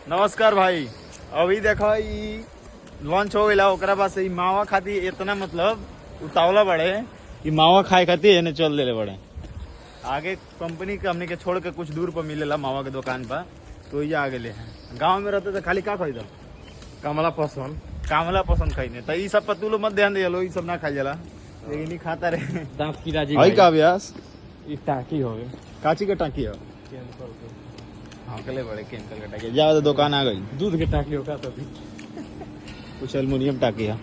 नमस्कार भाई। अभी देखो लॉन्च हो गया ओकरा बाद से मावा खाती इतना मतलब उतावला बड़े कि मावा खाए खाती है चल दे बड़े आगे कंपनी के हमने के छोड़ के कुछ दूर पर मिलेला मावा के दुकान पर तो ये आगे ले हैं। गाँव में रहते तो खाली का खाई कमला पसंद खाई तो ये सब पतूलो मत ध्यान दिया लो ये सब ना खाई जाला लेकिन खाता रहे दांत की राजी भाई का अभ्यास ये टाकी हो गई काची के टाकी है हाँ कले बड़े केमिकल का टाकी जा दुकान आ गई दूध के टाकी होगा तो भी कुछ एल्युमिनियम टाकी है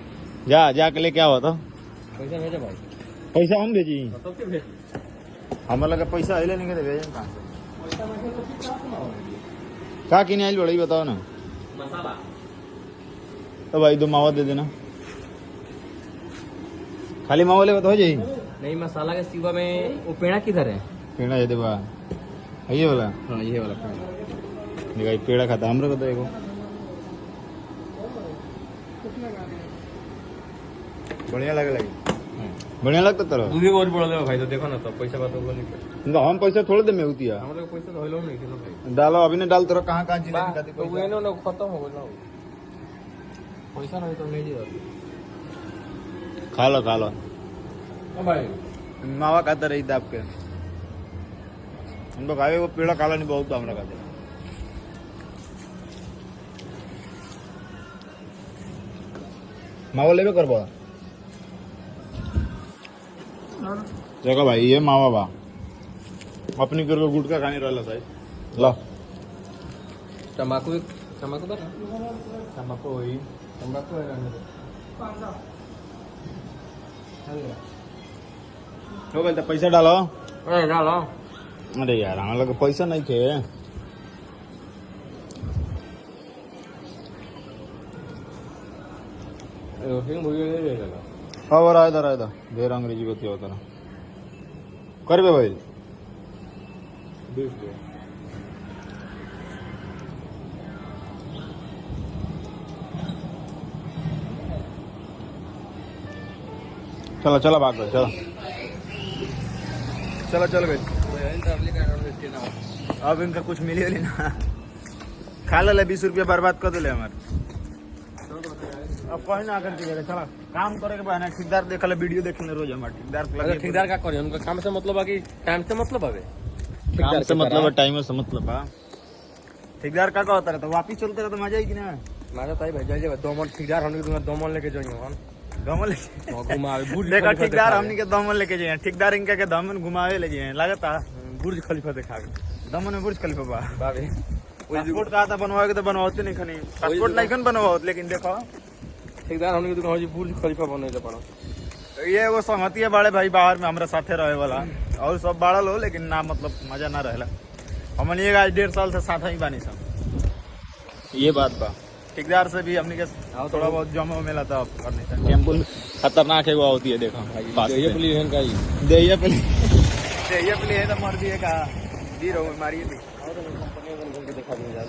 जा के ले क्या हुआ था पैसा भेजा भाई पैसा हम भेजी तब के भेज हमारा लगा पैसा अहिले नहीं कहते भेजे कहाँ से का किने आइल बड़ा बताओ ना मसाला तो भाई 2 मावा दे देना खाली मावा ले हो जाई नहीं मसाला के सिवा में वो पेड़ा किधर है पेड़ा है देवा ये वाला हाँ ये वाला पेड़ा देखा पेड़ा खाता हमरा को तो एगो बढ़िया लगे बढ़िया लगता तेरा दूध भी और बोल दे भाई तो देखो ना तो पैसा बात होगा नहीं हम पैसा थोड़े दे में होतिया हम लोग पैसा तो होलो नहीं किलो भाई डालो अभी ने डाल तेरा कहाँ चीज खाती तो वो ना खत्म हो गया पैसा नहीं तो नहीं दे खा लो भाई मावा खाता रही था आपके हम तो खाए वो पेड़ा काला नहीं बहुत हमरा खाते मावा लेबे करबो देखो भाई ये मावा बा अपनी कर गुटका खाने रहला साहब ला तंबाकू बता तंबाकू होई तंबाकू है हो गया पैसा डालो अरे डालो अरे यार हमारे लोग पैसा नहीं थे खबर आया था देर अंग्रेजी बती होता ना कर बे भाई चलो भाग चलो चलो भाई अब इनका कुछ मिली वाली ना खा ले 20 रुपया बर्बाद कर दे हमारे अब कहीं ना करके चला काम करे के बहाने ठेकेदार देखले वीडियो देखले रोज हमारे ठेकेदार का करे उनका काम से मतलब है कि टाइम से मतलब है काम से मतलब है टाइम से मतलब है ठेकेदार का होता रहता वापिस चलते रहता मजा ही कि ना मजा तो भेजा जाए 2 मन ठेकेदार हमने दूंगा 2 मन लेके जाएंगे हम दमन देखा ठेकेदार हमनी के दमन लेके जाए ठेकेदार इनका के दमन घुमावे ले जाए लगता बुर्ज खलीफा देखा दमन में बुर्ज खलीफा बा बाबे पासपोर्ट का था बनवाओगे तो बनवाते नहीं खनी पासपोर्ट नहीं खन बनवाओ लेकिन देखो ठेकेदार हमने दूंगा बुर्ज खलीफा बने ले पड़ा ये वो सहमति है बड़े भाई बाहर में हमारे साथे रहे वाला और सब बाड़ा लो लेकिन ना मतलब मजा ना रहेला हमन ये आज 1.5 साल से साथ ही बानी सब ये बात बा ठेकेदार से भी हमने के थोड़ा बहुत जमा मिला था करने से टेम्पो खतरनाक है वो होती है देखो ये पुलिस है का ही देहिया पे है तो मर दिए का दी रहो मारिए थी कंपनी में देखा दिया